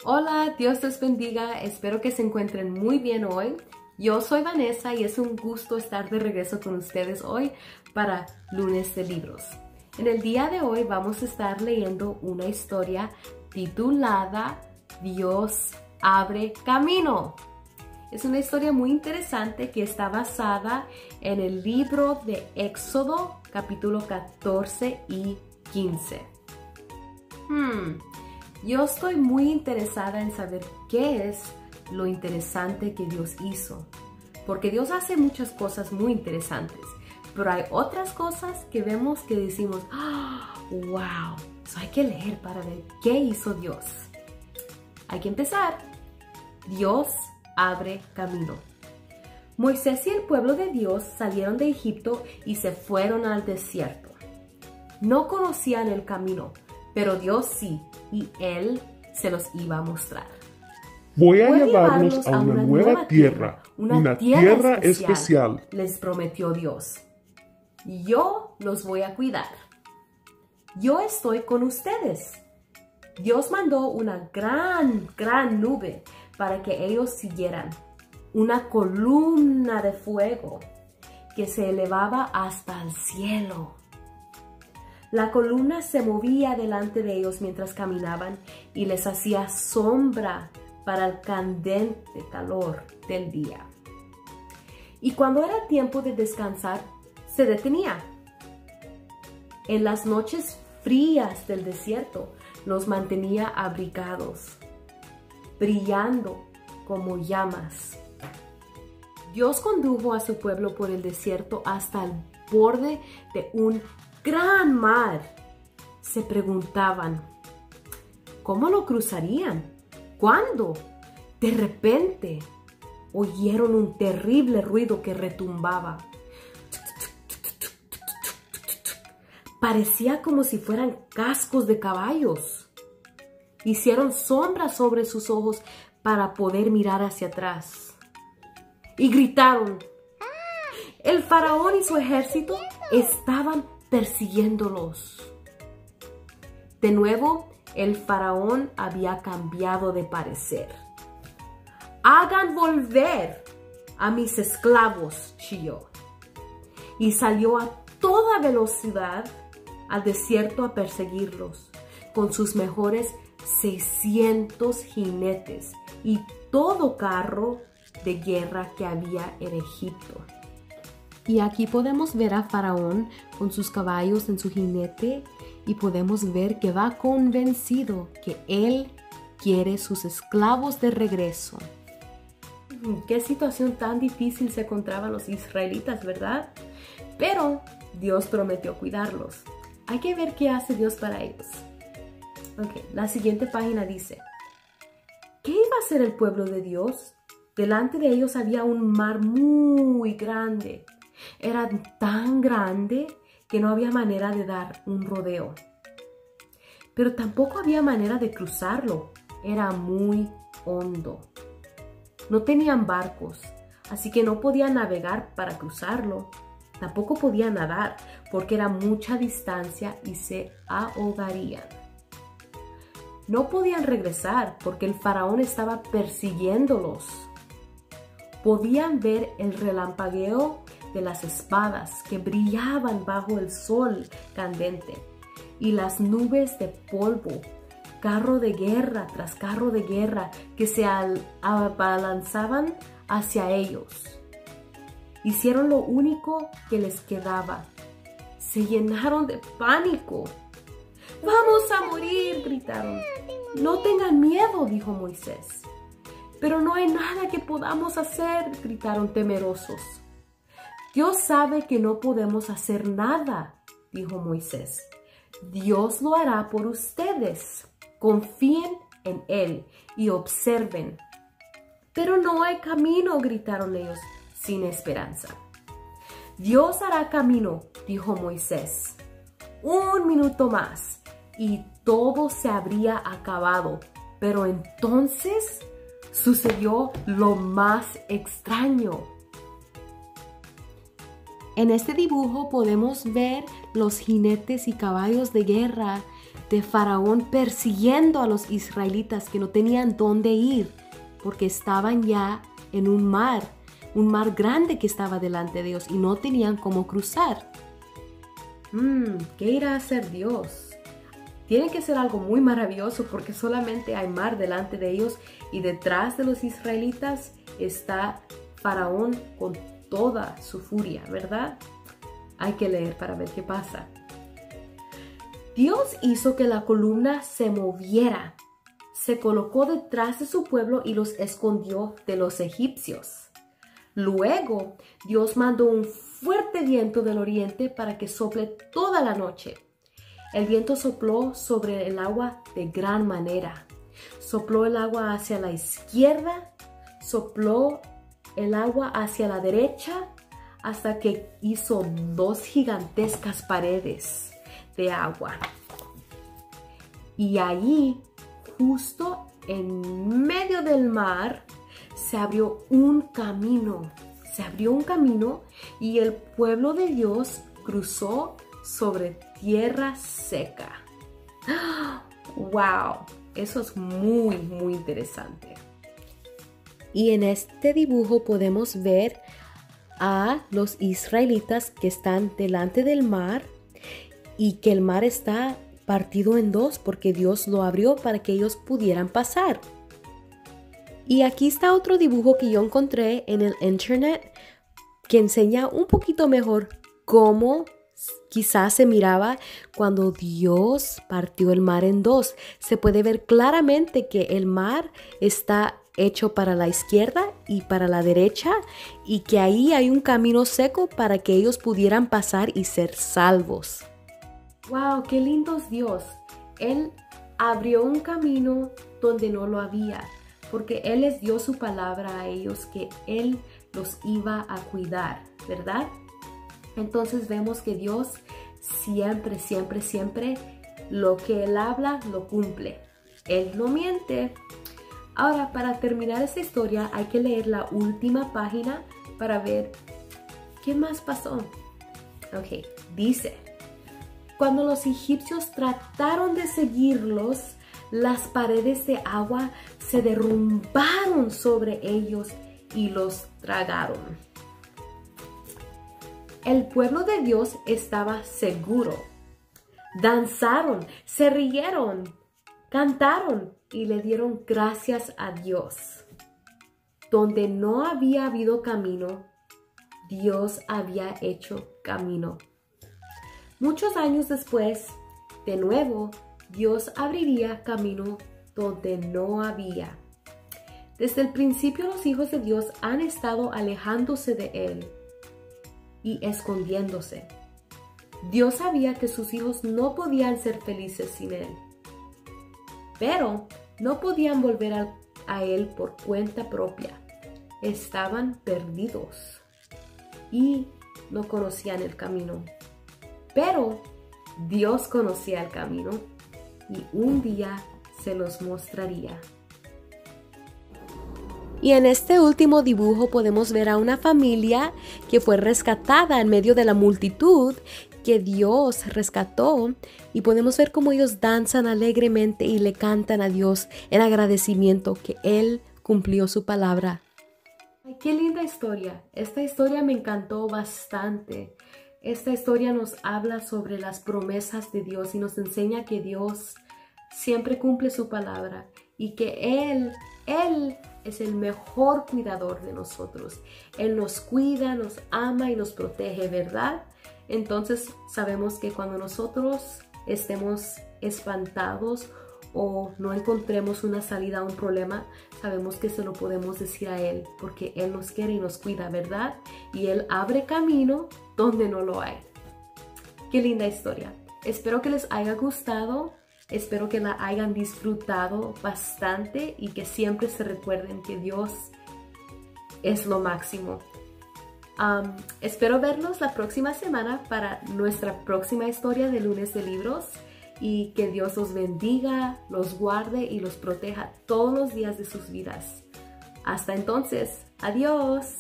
Hola, Dios los bendiga. Espero que se encuentren muy bien hoy. Yo soy Vanessa y es un gusto estar de regreso con ustedes hoy para Lunes de Libros. En el día de hoy vamos a estar leyendo una historia titulada Dios abre camino. Es una historia muy interesante que está basada en el libro de Éxodo, capítulo 14 y 15. Yo estoy muy interesada en saber qué es lo interesante que Dios hizo. Porque Dios hace muchas cosas muy interesantes. Pero hay otras cosas que vemos que decimos, wow, eso hay que leer para ver qué hizo Dios. Hay que empezar. Dios abre camino. Moisés y el pueblo de Dios salieron de Egipto y se fueron al desierto. No conocían el camino, pero Dios sí, y Él se los iba a mostrar. Voy a llevarlos a una nueva tierra, una tierra especial, les prometió Dios. Yo los voy a cuidar. Yo estoy con ustedes. Dios mandó una gran nube para que ellos siguieran. Una columna de fuego que se elevaba hasta el cielo. La columna se movía delante de ellos mientras caminaban y les hacía sombra para el candente calor del día. Y cuando era tiempo de descansar, se detenía. En las noches frías del desierto, los mantenía abrigados, brillando como llamas. Dios condujo a su pueblo por el desierto hasta el borde de un gran mar. Se preguntaban, ¿cómo lo cruzarían? ¿Cuándo? De repente, oyeron un terrible ruido que retumbaba. Parecía como si fueran cascos de caballos. Hicieron sombras sobre sus ojos para poder mirar hacia atrás. Y gritaron. El faraón y su ejército estaban persiguiéndolos. De nuevo, el faraón había cambiado de parecer. Hagan volver a mis esclavos, chilló. Y salió a toda velocidad al desierto a perseguirlos, con sus mejores 600 jinetes y todo carro de guerra que había en Egipto. Y aquí podemos ver a Faraón con sus caballos en su jinete y podemos ver que va convencido que él quiere sus esclavos de regreso. Qué situación tan difícil se encontraban los israelitas, ¿verdad? Pero Dios prometió cuidarlos. Hay que ver qué hace Dios para ellos. La siguiente página dice, ¿qué iba a hacer el pueblo de Dios? Delante de ellos había un mar muy grande. Era tan grande que no había manera de dar un rodeo. Pero tampoco había manera de cruzarlo. Era muy hondo. No tenían barcos, así que no podían navegar para cruzarlo. Tampoco podían nadar porque era mucha distancia y se ahogarían. No podían regresar porque el faraón estaba persiguiéndolos. Podían ver el relampagueo de las espadas que brillaban bajo el sol candente y las nubes de polvo, carro de guerra tras carro de guerra que se abalanzaban hacia ellos. Hicieron lo único que les quedaba. Se llenaron de pánico. ¡Vamos a morir!, gritaron. No tengan miedo, dijo Moisés. Pero no hay nada que podamos hacer, gritaron temerosos. Dios sabe que no podemos hacer nada, dijo Moisés. Dios lo hará por ustedes. Confíen en Él y observen. Pero no hay camino, gritaron ellos, sin esperanza. Dios hará camino, dijo Moisés. 1 minuto más y todo se habría acabado. Pero entonces sucedió lo más extraño. En este dibujo podemos ver los jinetes y caballos de guerra de Faraón persiguiendo a los israelitas que no tenían dónde ir porque estaban ya en un mar grande que estaba delante de ellos y no tenían cómo cruzar. ¿Qué irá a hacer Dios? Tiene que ser algo muy maravilloso porque solamente hay mar delante de ellos y detrás de los israelitas está Faraón con toda su furia, ¿verdad? Hay que leer para ver qué pasa. Dios hizo que la columna se moviera, se colocó detrás de su pueblo y los escondió de los egipcios. Luego, Dios mandó un fuerte viento del oriente para que sople toda la noche. El viento sopló sobre el agua de gran manera. Sopló el agua hacia la izquierda, sopló el agua hacia la derecha, hasta que hizo 2 gigantescas paredes de agua. Y allí, justo en medio del mar, se abrió un camino. Se abrió un camino y el pueblo de Dios cruzó sobre tierra seca. ¡Wow! Eso es muy, muy interesante. Y en este dibujo podemos ver a los israelitas que están delante del mar y que el mar está partido en 2 porque Dios lo abrió para que ellos pudieran pasar. Y aquí está otro dibujo que yo encontré en el internet que enseña un poquito mejor cómo quizás se miraba cuando Dios partió el mar en 2. Se puede ver claramente que el mar está hecho para la izquierda y para la derecha y que ahí hay un camino seco para que ellos pudieran pasar y ser salvos. ¡Wow! ¡Qué lindo es Dios! Él abrió un camino donde no lo había, porque Él les dio su palabra a ellos que Él los iba a cuidar, ¿verdad? Entonces vemos que Dios siempre, siempre, siempre lo que Él habla, lo cumple. Él no miente. Ahora, para terminar esta historia, hay que leer la última página para ver qué más pasó. Ok, dice: cuando los egipcios trataron de seguirlos, las paredes de agua se derrumbaron sobre ellos y los tragaron. El pueblo de Dios estaba seguro. Danzaron, se rieron, cantaron y le dieron gracias a Dios. Donde no había habido camino, Dios había hecho camino. Muchos años después, de nuevo, Dios abriría camino donde no había. Desde el principio los hijos de Dios han estado alejándose de Él y escondiéndose. Dios sabía que sus hijos no podían ser felices sin Él, pero no podían volver a Él por cuenta propia. Estaban perdidos y no conocían el camino. Pero Dios conocía el camino y un día se los mostraría. Y en este último dibujo podemos ver a una familia que fue rescatada en medio de la multitud que Dios rescató y podemos ver cómo ellos danzan alegremente y le cantan a Dios en agradecimiento que Él cumplió su palabra. Ay, qué linda historia. Esta historia me encantó bastante. Esta historia nos habla sobre las promesas de Dios y nos enseña que Dios siempre cumple su palabra y que Él es el mejor cuidador de nosotros. Él nos cuida, nos ama y nos protege, ¿verdad? Entonces sabemos que cuando nosotros estemos espantados o no encontremos una salida a un problema, sabemos que se lo podemos decir a Él porque Él nos quiere y nos cuida, ¿verdad? Y Él abre camino donde no lo hay. Qué linda historia. Espero que les haya gustado. Espero que la hayan disfrutado bastante y que siempre se recuerden que Dios es lo máximo. Espero verlos la próxima semana para nuestra próxima historia de Lunes de Libros y que Dios los bendiga, los guarde y los proteja todos los días de sus vidas. Hasta entonces, adiós.